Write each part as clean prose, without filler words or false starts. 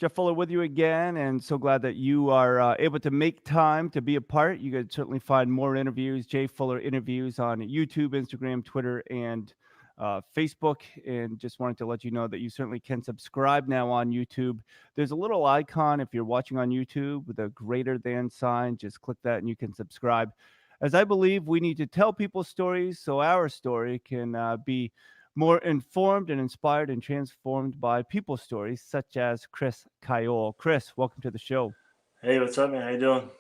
Jeff Fuller with you again, and so glad that you are able to make time to be a part. You could certainly find more interviews, Jay Fuller interviews on YouTube, Instagram, Twitter, and Facebook. And just wanted to let you know that you certainly can subscribe now on YouTube. There's a little icon if you're watching on YouTube with a greater than sign. Just click that and you can subscribe. As I believe we need to tell people stories so our story can be more informed and inspired and transformed by people's stories, such as Chris Cayole. Chris, welcome to the show. Hey, what's up, man? How you doing?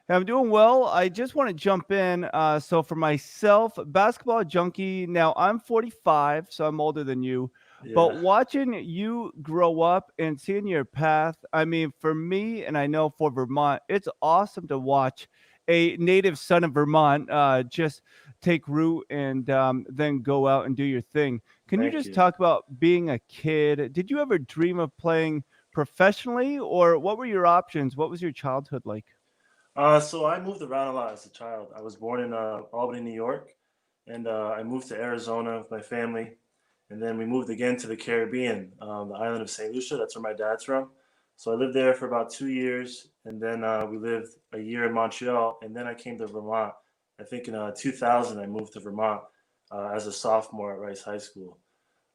Hey, I'm doing well. I just want to jump in. So, for myself, basketball junkie. Now, I'm 45, so I'm older than you. But Yeah, watching you grow up and seeing your path, I mean, for me, and I know for Vermont, it's awesome to watch a native son of Vermont just take root and then go out and do your thing. Can you thank just you. talk about being a kid? Did you ever dream of playing professionally, or what were your options? What was your childhood like? So I moved around a lot as a child. I was born in Albany, New York, and I moved to Arizona with my family, and then we moved again to the Caribbean, the island of Saint Lucia. That's where my dad's from. So I lived there for about 2 years, and then we lived a year in Montreal, and then I came to Vermont. I think in 2000 I moved to Vermont as a sophomore at Rice High School.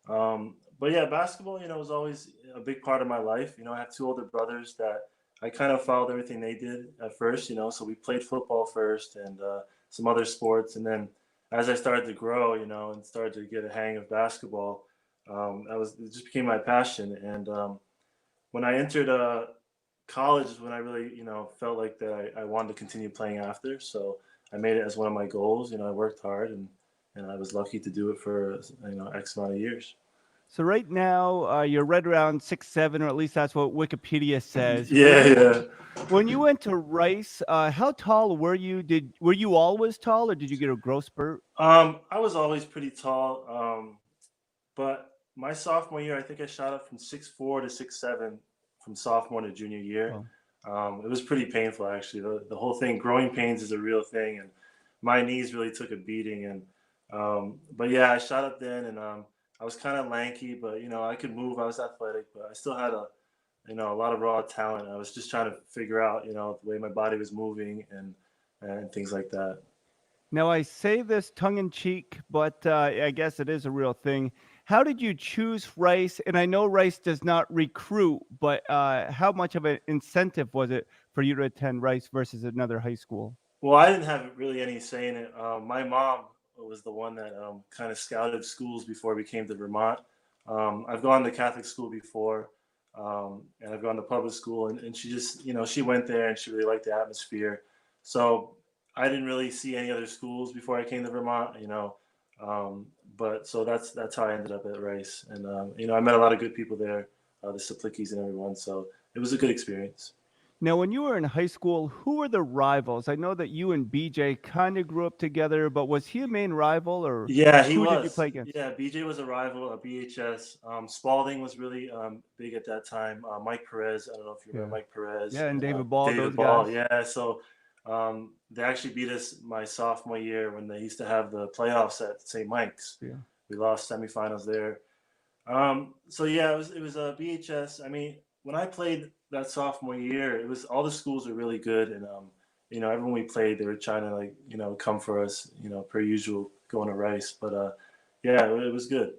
But yeah, basketball, was always a big part of my life. I have two older brothers that I kind of followed everything they did at first, so we played football first and some other sports. And then as I started to grow, and started to get a hang of basketball, it just became my passion. And when I entered college is when I really, felt like that I wanted to continue playing after. So I made it as one of my goals. I worked hard and I was lucky to do it for, X amount of years. So right now, you're right around 6'7", or at least that's what Wikipedia says. Yeah, yeah. When you went to Rice, how tall were you? Were you always tall, or did you get a growth spurt? I was always pretty tall, but my sophomore year, I think I shot up from 6'4" to 6'7" from sophomore to junior year. Well, It was pretty painful, actually. The whole thing, growing pains is a real thing, and my knees really took a beating. And but yeah, I shot up then, and I was kind of lanky, but I could move. I was athletic, but I still had a lot of raw talent. I was just trying to figure out, the way my body was moving and things like that. now I say this tongue in cheek, but I guess it is a real thing. How did you choose Rice? And I know Rice does not recruit, but how much of an incentive was it for you to attend Rice versus another high school? Well, I didn't have really any say in it. My mom was the one that kind of scouted schools before we came to Vermont. I've gone to Catholic school before, and I've gone to public school, and she just, she went there and she really liked the atmosphere. So I didn't really see any other schools before I came to Vermont. Um, but so that's how I ended up at Rice, and I met a lot of good people there, the Saplicki's and everyone. So it was a good experience. Now, when you were in high school, who were the rivals? I know that you and BJ kind of grew up together, but was he a main rival, or Yeah, he who did you was. play against? Yeah, BJ was a rival, a BHS. Spalding was really big at that time. Mike Perez, I don't know if you remember Yeah. Mike Perez Yeah, and and David Ball, David those Ball. guys. Yeah, so they actually beat us my sophomore year when they used to have the playoffs at St. Mike's. Yeah. We lost semifinals there. So yeah, it was a BHS. I mean, when I played that sophomore year, it was all the schools were really good, and everyone we played, they were trying to like come for us, per usual, going to Rice. But yeah, it was good.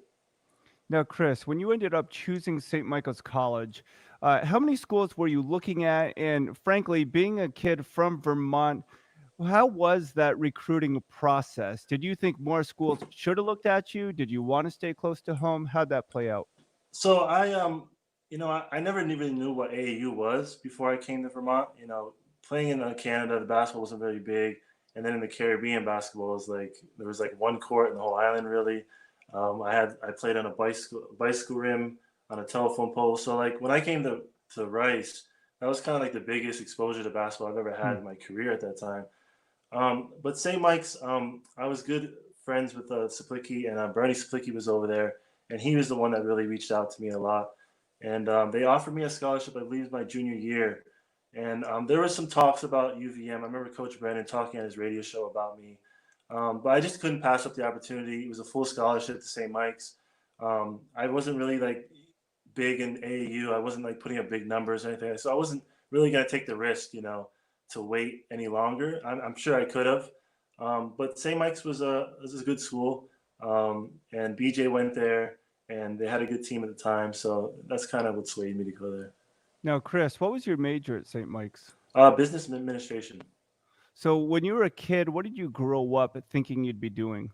Now, Chris, when you ended up choosing St. Michael's College, how many schools were you looking at? And frankly, being a kid from Vermont, how was that recruiting process? Did you think more schools should have looked at you? Did you want to stay close to home? How'd that play out? So I never even knew what AAU was before I came to Vermont. Playing in Canada, the basketball wasn't very big, and then in the Caribbean, basketball was like there was like one court in the whole island really. I played on a bicycle rim on a telephone pole. So like when I came to Rice, that was kind of like the biggest exposure to basketball I've ever had Hmm. in my career at that time. But St. Mike's, I was good friends with Saplicki, and Bernie Saplicki was over there, and he was the one that really reached out to me a lot. And they offered me a scholarship, I believe, my junior year. And there was some talks about UVM. I remember Coach Brennan talking on his radio show about me, but I just couldn't pass up the opportunity. It was a full scholarship to St. Mike's. I wasn't really like big in AAU. I wasn't like putting up big numbers or anything. So I wasn't really going to take the risk, to wait any longer. I'm sure I could have. But St. Mike's was a good school. And BJ went there and they had a good team at the time. So that's kind of what swayed me to go there. Now, Chris, what was your major at St. Mike's? Business administration. So when you were a kid, what did you grow up thinking you'd be doing?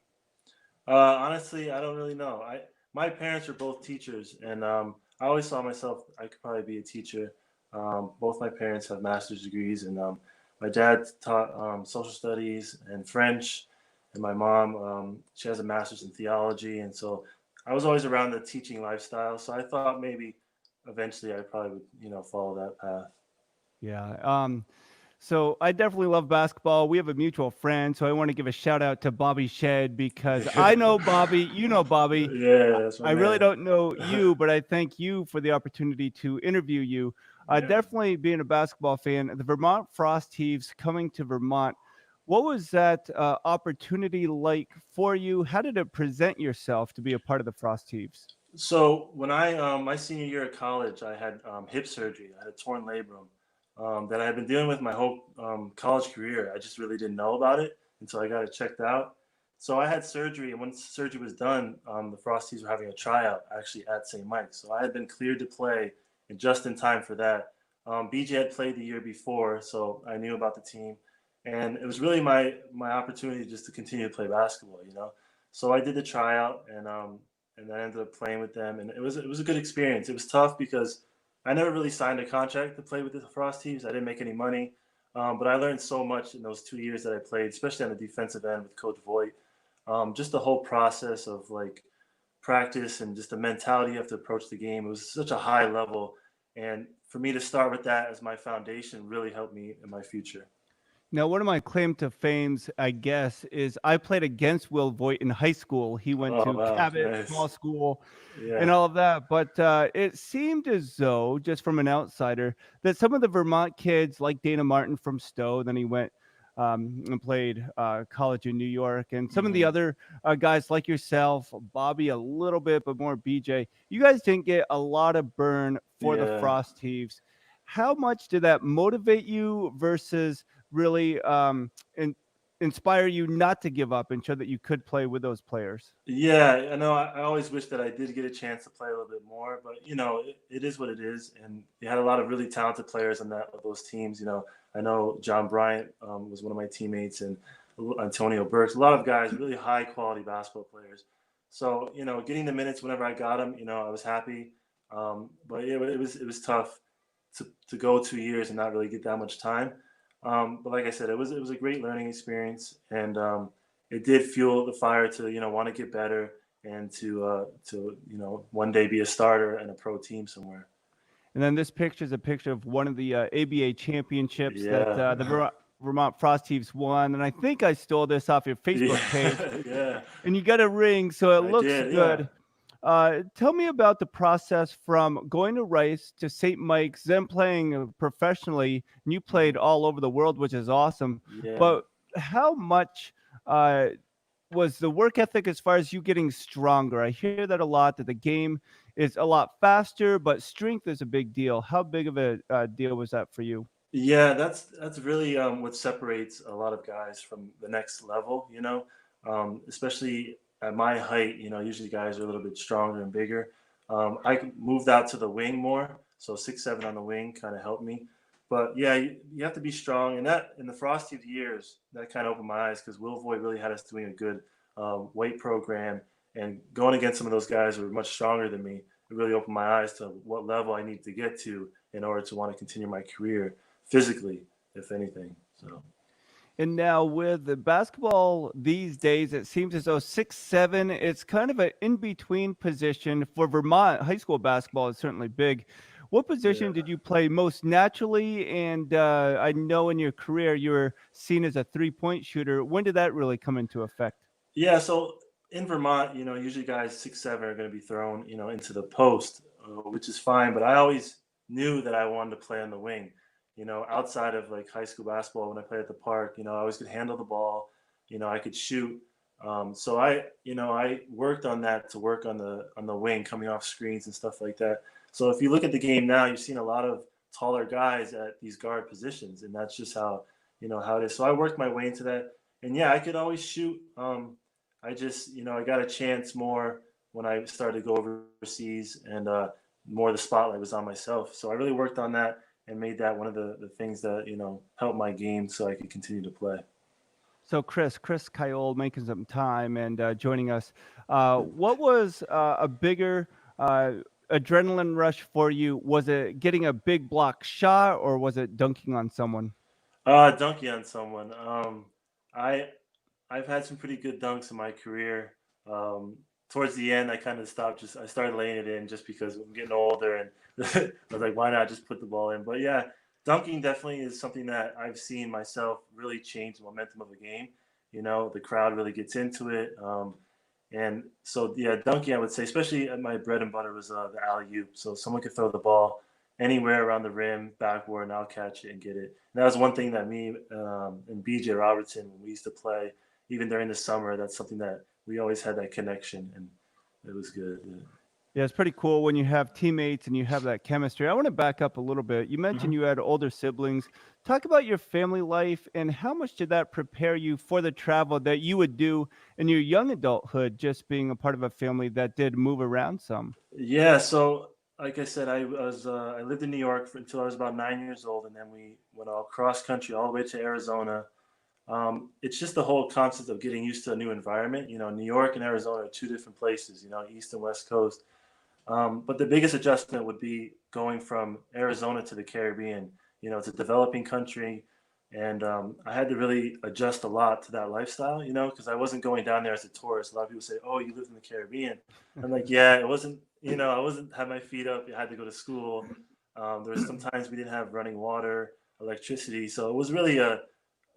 Honestly, I don't really know. My parents are both teachers, and I always saw myself. I could probably be a teacher. Both my parents have master's degrees, and my dad taught social studies and French, and my mom she has a master's in theology, and so I was always around the teaching lifestyle. So I thought maybe eventually I probably would follow that path. Yeah. So I definitely love basketball. We have a mutual friend, so I want to give a shout out to Bobby Shed because I know Bobby, you know Bobby. Yeah, that's my I really man. don't know you, but I thank you for the opportunity to interview you. Yeah. Definitely being a basketball fan, the Vermont Frost Heaves coming to Vermont. What was that opportunity like for you? How did it present yourself to be a part of the Frost Heaves? So when I my senior year of college, I had hip surgery. I had a torn labrum that I had been dealing with my whole college career. I just really didn't know about it until I got it checked out. So I had surgery, and when surgery was done, the Frosties were having a tryout actually at St. Mike's. So I had been cleared to play, and just in time for that. BJ had played the year before, so I knew about the team, and it was really my opportunity just to continue to play basketball. So I did the tryout, and I ended up playing with them, and it was a good experience. It was tough because I never really signed a contract to play with the Frost Teams. I didn't make any money, but I learned so much in those 2 years that I played, especially on the defensive end with Coach Voigt. Just the whole process of like practice and just the mentality you have to approach the game. It was such a high level, and for me to start with that as my foundation really helped me in my future. Now, one of my claim to fames, I guess, is I played against Will Voigt in high school. He went Oh to wow, Cabot Small nice. School and Yeah, all of that. But it seemed as though, just from an outsider, that some of the Vermont kids, like Dana Martin from Stowe, then he went and played college in New York, and some of the hmm other guys like yourself, Bobby, a little bit, but more BJ, you guys didn't get a lot of burn for the yeah. Frost Heaves. How much did that motivate you versus really inspire you not to give up and show that you could play with those players? Yeah, I know. I always wish that I did get a chance to play a little bit more, but it is what it is. And you had a lot of really talented players on those teams. I know John Bryant was one of my teammates, and Antonio Burks. A lot of guys, really high quality basketball players. So getting the minutes whenever I got them, I was happy. But yeah, it was tough to go 2 years and not really get that much time. But like I said, it was a great learning experience, and it did fuel the fire to want to get better and to one day be a starter and a pro team somewhere. And then this picture is a picture of one of the ABA championships that Yeah, Vermont Frost Heaves won. And I think I stole this off your Facebook page. yeah, yeah. And you got a ring, so it I looks did. Yeah, good. Tell me about the process from going to Rice to St. Mike's, then playing professionally. And you played hmm all over the world, which is awesome. yeah. But how much uh, was the work ethic as far as you getting stronger? I hear that a lot, that the game is a lot faster, but strength is a big deal. How big of a deal was that for you? Yeah, that's really what separates a lot of guys from the next level. Especially at my height. Usually guys are a little bit stronger and bigger. I moved out to the wing more, so 6'7" on the wing kind of helped me. But yeah, you have to be strong, and that in the Frosty years that kind of opened my eyes because Will Voigt really had us doing a good weight program, and going against some of those guys who were much stronger than me. It really opened my eyes to what level I need to get to in order to want to continue my career physically, if anything. So And now with the basketball these days, it seems as though 6'7", it's kind of an in-between position for Vermont. High school basketball is certainly big. What yeah, position did you play most naturally? And I know in your career you were seen as a three-point shooter. When did that really come into effect? yeah. So in Vermont, usually guys 6'7" are going to be thrown, into the post, which is fine. But I always knew that I wanted to play on the wing. Outside of like high school basketball, when I played at the park, I always could handle the ball. I could shoot. So I worked on that to work on the wing, coming off screens and stuff like that. So if you look at the game now, you've seen a lot of taller guys at these guard positions, and that's just how it is. So I worked my way into that, and yeah, I could always shoot. I just I got a chance more when I started to go overseas, and more the spotlight was on myself. So I really worked on that and made that one of the things that helped my game so I could continue to play. So Chris Cayole making some time and joining us. What was a bigger uh, adrenaline rush for you? Was it getting a big block shot or was it dunking on someone? Dunking on someone. I I've had some pretty good dunks in my career. Towards the end, I kind of stopped. I started laying it in just because I'm getting older, and I was like, why not just put the ball in? But yeah, dunking definitely is something that I've seen myself really change the momentum of the game. The crowd really gets into it, and so yeah, dunking I would say, especially at my bread and butter was the alley oop. So someone could throw the ball anywhere around the rim, backward, and I'll catch it and get it. And that was one thing that me and BJ Robertson, when we used to play even during the summer, that's something that we always had that connection, and it was good. Yeah. Yeah, it's pretty cool when you have teammates and you have that chemistry. I want to back up a little bit. You mentioned Mhm. you had older siblings. Talk about your family life and how much did that prepare you for the travel that you would do in your young adulthood, just being a part of a family that did move around some? Yeah, so like I said, I lived in New York until I was about 9 years old, and then we went all cross country all the way to Arizona. It's just the whole concept of getting used to a new environment. New York and Arizona are two different places. East and West Coast. But the biggest adjustment would be going from Arizona to the Caribbean. It's a developing country, and I had to really adjust a lot to that lifestyle. Because I wasn't going down there as a tourist. A lot of people say, "Oh, you lived in the Caribbean." I'm like, "Yeah, it wasn't. I wasn't had my feet up. I had to go to school. There was sometimes we didn't have running water, electricity, so it was really a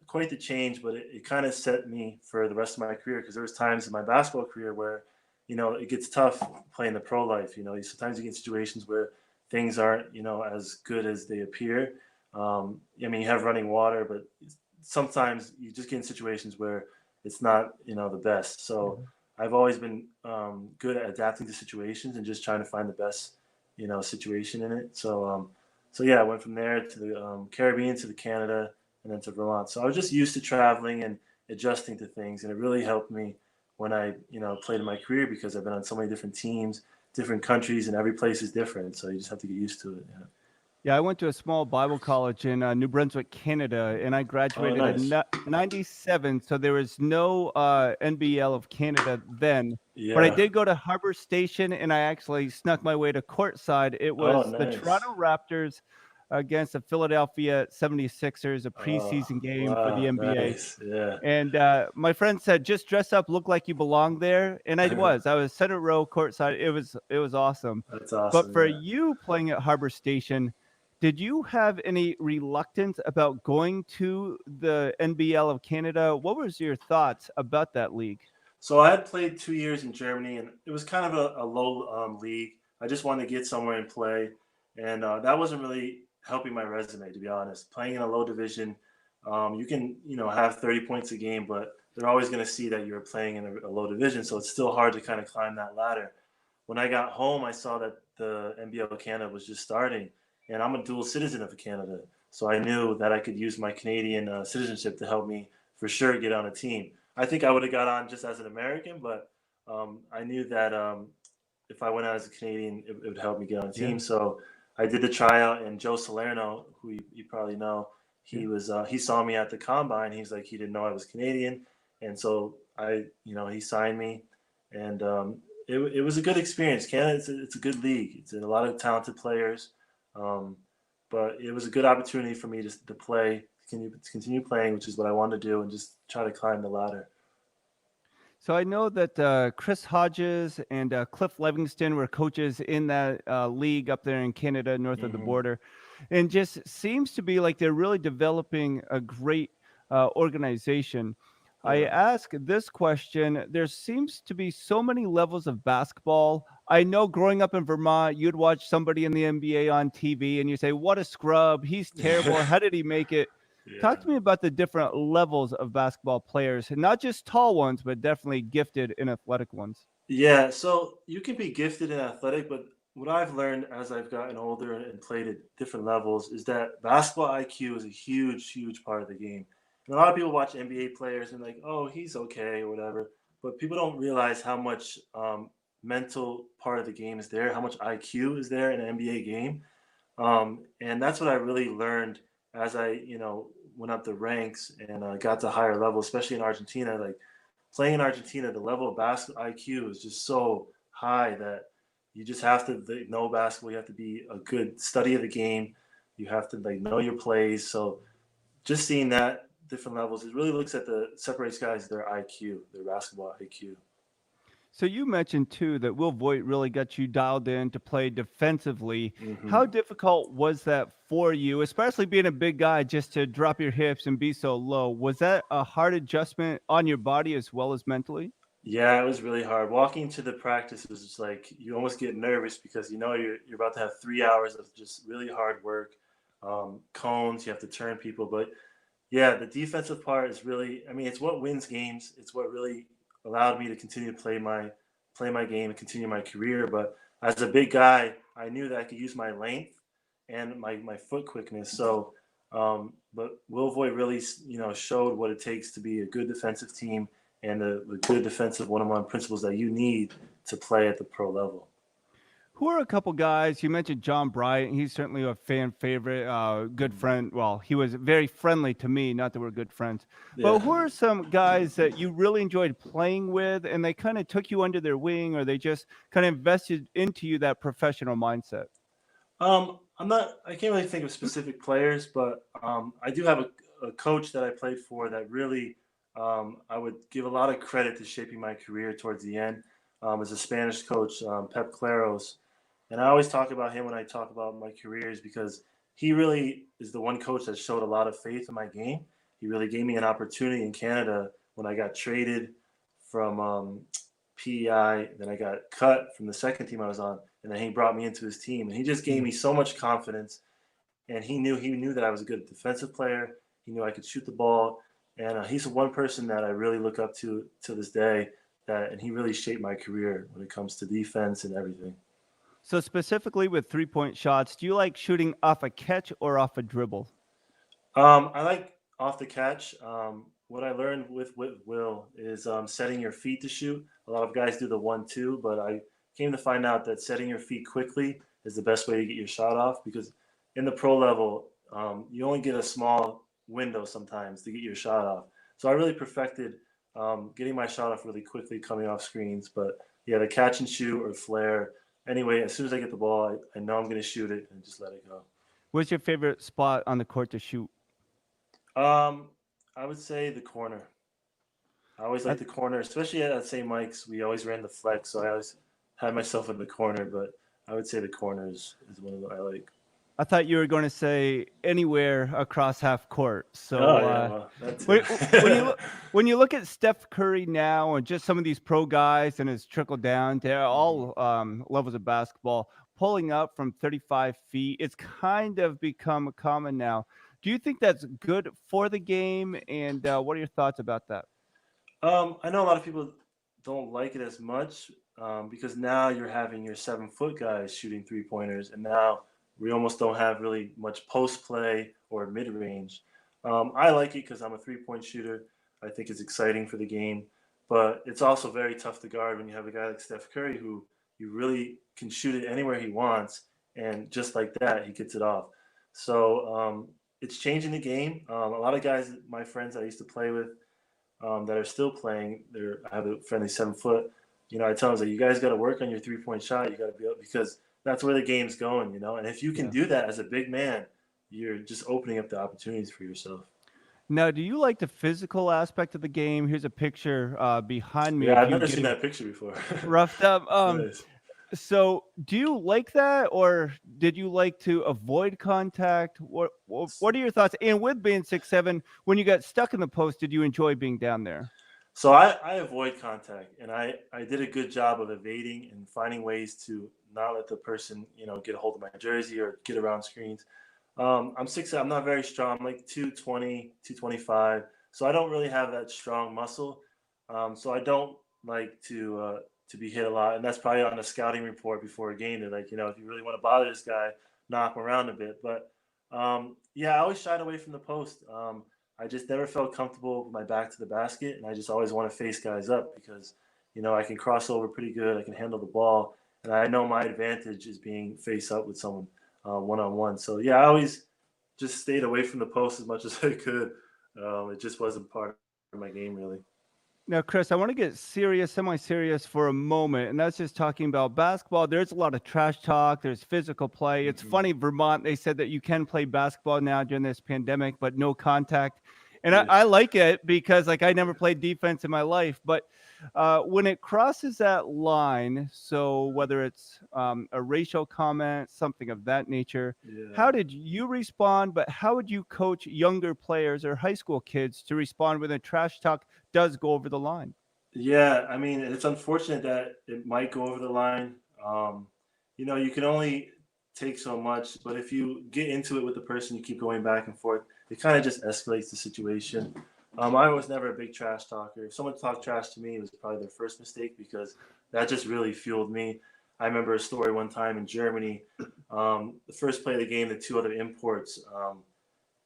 quite the change, but it kind of set me for the rest of my career because there was times in my basketball career where, it gets tough playing the pro life. Sometimes you get situations where things aren't, as good as they appear. I mean, you have running water, but sometimes you just get in situations where it's not, the best. So I've always been good at adapting to situations and just trying to find the best, situation in it. So yeah, I went from there to the Caribbean to the Canada and then to Vermont. So I was just used to traveling and adjusting to things, and it really helped me when I, played in my career because I've been on so many different teams, different countries, and every place is different. So you just have to get used to it. Yeah. Yeah, I went to a small Bible college in New Brunswick, Canada, and I Oh, graduated in nice. 97. So there was no NBL of Canada then. But I Yeah. did go to Harbor Station and I actually snuck my way to courtside. It Oh, was the nice. Toronto Raptors against the Philadelphia 76ers, a Oh, preseason game for the wow. NBA. Nice. Yeah. And my friend said, just dress up, look like you belong there. And I was. I was center row courtside. It was awesome. That's But awesome. for Yeah. you playing at Harbor Station, did you have any reluctance about going to the NBL of Canada? What was your thoughts about that league? So I had played 2 years in Germany, and it was kind of a low league. I just wanted to get somewhere and play, and that wasn't really helping my resume, to be honest. Playing in a low division, you can have 30 points a game, but they're always going to see that you're playing in a low division, so it's still hard to kind of climb that ladder. When I got home, I saw that the NBL Canada was just starting, and I'm a dual citizen of Canada, so I knew that I could use my Canadian citizenship to help me for sure get on a team. I think I would have got on just as an American, but I knew that if I went out as a Canadian, it would help me get on a Yeah, team. So I did the tryout, and Joe Salerno, who you probably know, yeah. he saw me at the combine. He's like he didn't know I was Canadian, and so he signed me, and it was a good experience. Canada, it's a good league. It's a lot of talented players, um, but it was a good opportunity for me to play, continue playing, which is what I wanted to do, and just try to climb the ladder. So I know that Chris Hodges and Cliff Livingston were coaches in that league up there in Canada, north of the Hmm. border, and just seems to be like they're really developing a great organization. I Yeah. ask this question: there seems to be so many levels of basketball. I know growing up in Vermont, you'd watch somebody in the NBA on TV, and you say, "What a scrub! He's terrible. How did he make it?" Talk Yeah. to me about the different levels of basketball players, and not just tall ones, but definitely gifted and athletic ones. Yeah, so you can be gifted and athletic, but what I've learned as I've gotten older and played at different levels is that basketball IQ is a huge, huge part of the game. And a lot of people watch NBA players and like, oh, he's okay or whatever, but people don't realize how much mental part of the game is there, how much IQ is there in an NBA game. And that's what I really learned as I, went up the ranks and got to higher levels, especially in Argentina. Like playing in Argentina, the level of basketball IQ is just so high that you just have to know basketball. You have to be a good study of the game. You have to like know your plays. So just seeing that different levels, it really looks at the separates guys their IQ, their basketball IQ. So you mentioned too that Will Voigt really got you dialed in to play defensively. Hmm. How difficult was that for you, especially being a big guy, just to drop your hips and be so low? Was that a hard adjustment on your body as well as mentally? Yeah, it was really hard. Walking to the practice was just like you almost get nervous because you know you're about to have 3 hours of just really hard work. Cones, you have to turn people, but yeah, the defensive part is really, I mean, it's what wins games. It's what really allowed me to continue to play my game and continue my career. But as a big guy, I knew that I could use my length and my foot quickness. So, but Will Voigt really, showed what it takes to be a good defensive team and the good defensive one-on-one principles that you need to play at the pro level. Who are a couple guys? You mentioned John Bryant. He's certainly a fan favorite, good Mhm. friend. Well, he was very friendly to me, not that we're good friends. But Yeah. who are some guys that you really enjoyed playing with and they kind of took you under their wing or they just kind of invested into you that professional mindset? I'm not. I can't really think of specific players, but I do have a coach that I played for that really I would give a lot of credit to shaping my career towards the end. As a Spanish coach, Pep Claros, and I always talk about him when I talk about my careers because he really is the one coach that showed a lot of faith in my game. He really gave me an opportunity in Canada when I got traded from PEI. Then I got cut from the second team I was on, and then he brought me into his team, and he just gave me so much confidence. And he knew that I was a good defensive player. He knew I could shoot the ball, and he's the one person that I really look up to this day. That and he really shaped my career when it comes to defense and everything. So specifically with 3-point shots, do you like shooting off a catch or off a dribble? I like off the catch. What I learned with Will is setting your feet to shoot. A lot of guys do the 1-2, but I came to find out that setting your feet quickly is the best way to get your shot off because in the pro level, you only get a small window sometimes to get your shot off. So I really perfected getting my shot off really quickly, coming off screens. But yeah, the catch and shoot or flare. Anyway, as soon as I get the ball, I know I'm going to shoot it and just let it go. What's your favorite spot on the court to shoot? Um, I would say the corner. I always I, like the corner, especially at St. Mike's. We always ran the flex, so I always had myself in the corner. But I would say the corner is one of the I like. I thought you were going to say anywhere across half court. Oh So yeah, well that when, too. when you look at Steph Curry now and just some of these pro guys and it's trickled down to Mhm. all levels of basketball, pulling up from 35 feet, it's kind of become common now. Do you think that's good for the game? And what are your thoughts about that? I know a lot of people don't like it as much because now you're having your 7 foot guys shooting 3 pointers, and now we almost don't have really much post play or mid range. I like it because I'm a 3 point shooter. I think it's exciting for the game, but it's also very tough to guard when you have a guy like Steph Curry who you really can shoot it anywhere he wants, and just like that, he gets it off. So it's changing the game. A lot of guys, my friends I used to play with, that are still playing. I have a friendly 7 foot. I tell them that you guys got to work on your 3 point shot. You got to be able because that's where the game's going. And if you can Yeah. do that as a big man, you're just opening up the opportunities for yourself. Now, do you like the physical aspect of the game? Here's a picture behind me Yeah, of I've you never seen getting that picture before. roughed up. It's nice. So, do you like that, or did you like to avoid contact? What are your thoughts? And with being 6'7", when you got stuck in the post, did you enjoy being down there? So I avoid contact, and I did a good job of evading and finding ways to not let the person get a hold of my jersey or get around screens. I'm 6'. I'm not very strong. I'm like 220, 225. So I don't really have that strong muscle. So I don't like to be hit a lot. And that's probably on a scouting report before a game. They're like, if you really want to bother this guy, knock him around a bit. But yeah, I always shied away from the post. I just never felt comfortable with my back to the basket, and I just always want to face guys up because I can cross over pretty good. I can handle the ball, and I know my advantage is being face up with someone one on one. So yeah, I always just stayed away from the post as much as I could. It just wasn't part of my game really. Now, Chris, I want to get serious, semi-serious for a moment, and that's just talking about basketball. There's a lot of trash talk. There's physical play. It's Hmm. funny, Vermont, they said that you can play basketball now during this pandemic, but no contact. And I, Yeah, I like it because, like, I never played defense in my life. But when it crosses that line, so whether it's a racial comment, something of that nature, yeah. how did you respond? But how would you coach younger players or high school kids to respond when the trash talk does go over the line? Yeah, I mean, it's unfortunate that it might go over the line. You can only take so much, but if you get into it with the person, you keep going back and forth, it kind of just escalates the situation. I was never a big trash talker. If someone talked trash to me, it was probably their first mistake because that just really fueled me. I remember a story one time in Germany. The first play of the game, the two other imports,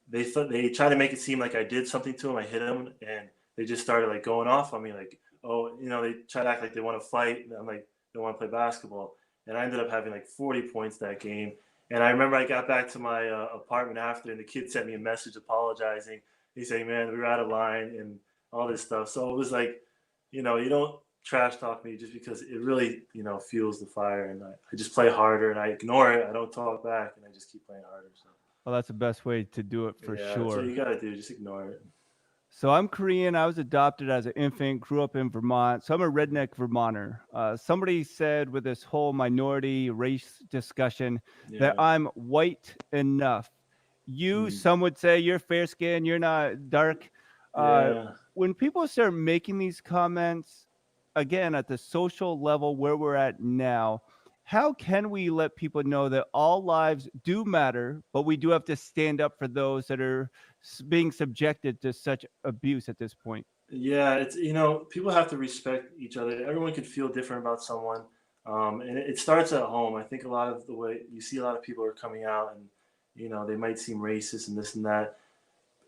they tried to make it seem like I did something to them. I hit them, and they just started like going off on me, like, oh, they try to act like they want to fight. And I'm like, they want to play basketball, and I ended up having like 40 points that game. And I remember I got back to my apartment after, and the kid sent me a message apologizing. He's saying, "Man, we were out of line," and all this stuff. So it was like, you don't trash talk me just because it really, fuels the fire. And I just play harder, and I ignore it. I don't talk back, and I just keep playing harder. So Well, that's the best way to do it for yeah, that's what you sure. gotta do. Just ignore it. So I'm Korean. I was adopted as an infant, grew up in Vermont. So I'm a redneck Vermonter. Somebody said with this whole minority race discussion that Yeah. I'm white enough. You, Mm. some would say you're fair skinned, you're not dark. Uh, Yeah. when people start making these comments, again, at the social level where we're at now, how can we let people know that all lives do matter, but we do have to stand up for those that are being subjected to such abuse at this point? Yeah. It's people have to respect each other. Everyone can feel different about someone, and it starts at home. I think a lot of the way you see a lot of people are coming out, and they might seem racist and this and that.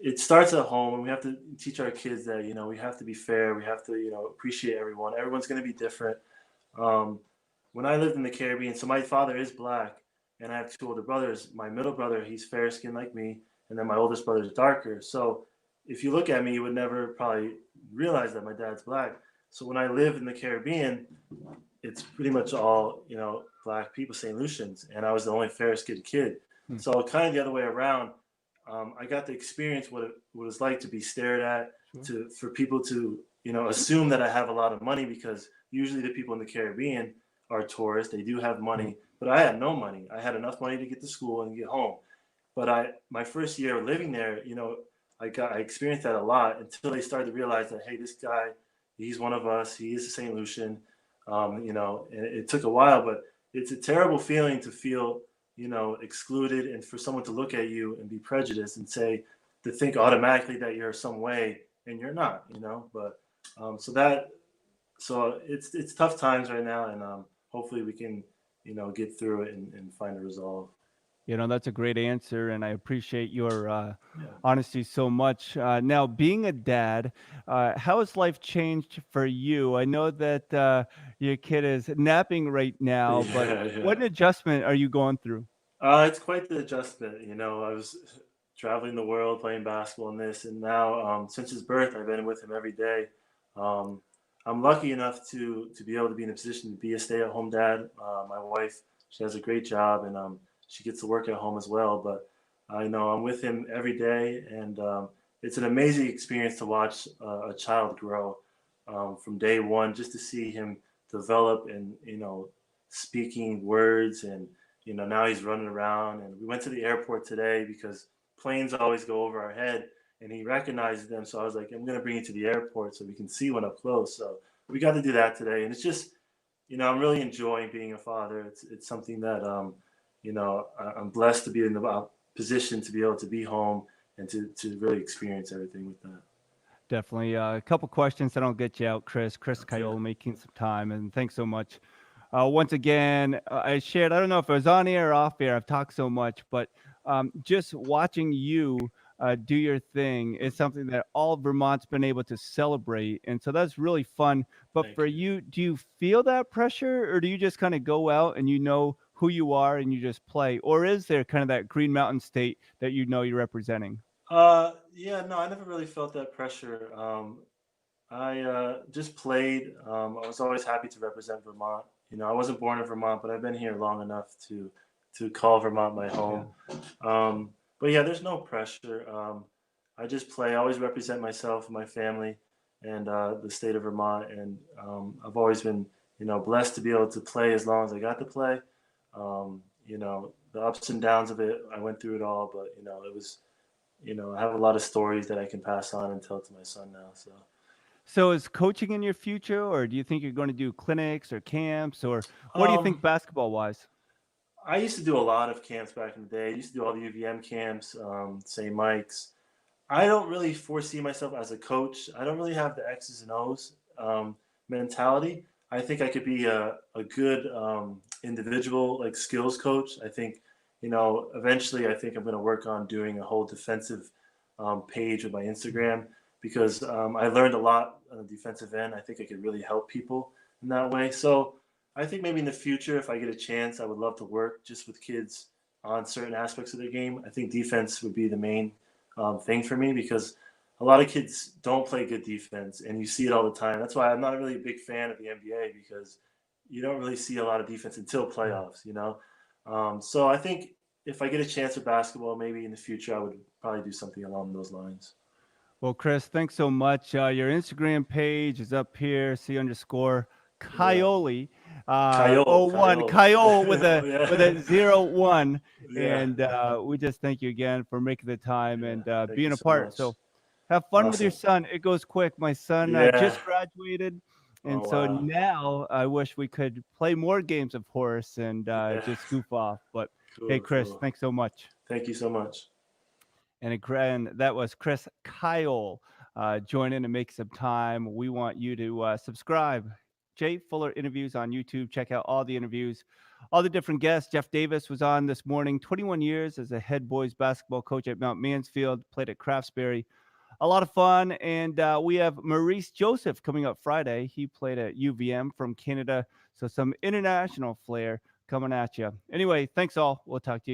It starts at home, and we have to teach our kids that we have to be fair. We have to appreciate everyone. Everyone's going to be different. Um, when I lived in the Caribbean, so my father is black, and I have two older brothers. My middle brother, he's fair skinned like me, and then my oldest brother is darker. So if you look at me, you would never probably realize that my dad's black. So when I lived in the Caribbean, it's pretty much all black people, St. Lucians, and I was the only fair skinned kid. Hmm. So kind of the other way around. I got to experience what it's like to be stared at, Sure. to for people to assume that I have a lot of money because usually the people in the Caribbean are tourists. They do have Hmm. money, but I had no money. I had enough money to get to school and get home. But my first year living there, I experienced that a lot until they started to realize that hey, this guy, he's one of us. He is a St. Lucian. And it took a while, but it's a terrible feeling to feel excluded and for someone to look at you and be prejudiced and say to think automatically that you're some way and you're not. But so that so it's tough times right now, and hopefully we can get through it and find a resolve. That's a great answer, and I appreciate your Yeah. honesty so much. Now, being a dad, how has life changed for you? I know that your kid is napping right now, but Yeah, what yeah. adjustment are you going through? It's quite the adjustment. I was traveling the world playing basketball and this, and now since his birth, I've been with him every day. Um, I'm lucky enough to be able to be in a position to be a stay-at-home dad. My wife, she has a great job, and she gets to work at home as well. But I know I'm with him every day, and it's an amazing experience to watch a child grow from day one, just to see him develop and speaking words and now he's running around. And we went to the airport today because planes always go over our head, and he recognizes them. So I was like, I'm going to bring you to the airport so we can see one up close. So we got to do that today. And it's just, I'm really enjoying being a father. It's something that, I'm blessed to be in the position to be able to be home and to really experience everything with that. Definitely. A couple questions that I'll get you out, Chris. Chris Okay. Cayole making some time, and thanks so much. Once again, I shared, I don't know if it was on air or off air, I've talked so much, but just watching you do your thing is something that all of Vermont's been able to celebrate. And so that's really fun. But Thank for you. you, do you feel that pressure, or do you just kind of go out and you know who you are and you just play? Or is there kind of that Green Mountain State that you know you're representing? Yeah, no, I never really felt that pressure. I just played. I was always happy to represent Vermont. I wasn't born in Vermont, but I've been here long enough to call Vermont my Yeah. home. But yeah, there's no pressure. I just play. I always represent myself and my family and the state of Vermont, and I've always been, blessed to be able to play as long as I got to play. The ups and downs of it, I went through it all, but it was, I have a lot of stories that I can pass on and tell to my son now. So. So is coaching in your future, or do you think you're going to do clinics or camps, or what do you think Um, basketball wise? I used to do a lot of camps back in the day. I used to do all the UVM camps, St. Mike's. I don't really foresee myself as a coach. I don't really have the X's and O's mentality. I think I could be a good individual, like skills coach. I think, eventually I think I'm going to work on doing a whole defensive page with my Instagram because I learned a lot on the defensive end. I think I could really help people in that way. So I think maybe in the future, if I get a chance, I would love to work just with kids on certain aspects of their game. I think defense would be the main thing for me because a lot of kids don't play good defense, and you see it all the time. That's why I'm not really a big fan of the NBA because you don't really see a lot of defense until Yeah. playoffs. So I think if I get a chance with basketball, maybe in the future, I would probably do something along those lines. Well, Chris, thanks so much. Your Instagram page is up here. C underscore Yeah, Cayole, Cayole, 01 Cayole. Cayole with Yeah, a 01. yeah. And we just thank you again for making the time Yeah. and Thank you being a so part. much. So have fun with your Awesome. son. It goes quick. My son Yeah. just graduated. And Oh so wow. now I wish we could play more games of horse and Yeah. just goof off. But hey, Cool, Chris, cool. thanks so much. Thank you so much. And that was Chris Kyle. Join in and make some time. We want you to subscribe. Jay Fuller interviews on YouTube. Check out all the interviews, all the different guests. Jeff Davis was on this morning. 21 years as a head boys basketball coach at Mount Mansfield. Played at Craftsbury. A lot of fun. And we have Maurice Joseph coming up Friday. He played at UVM from Canada. So some international flair coming at you. Anyway, thanks all. We'll talk to you.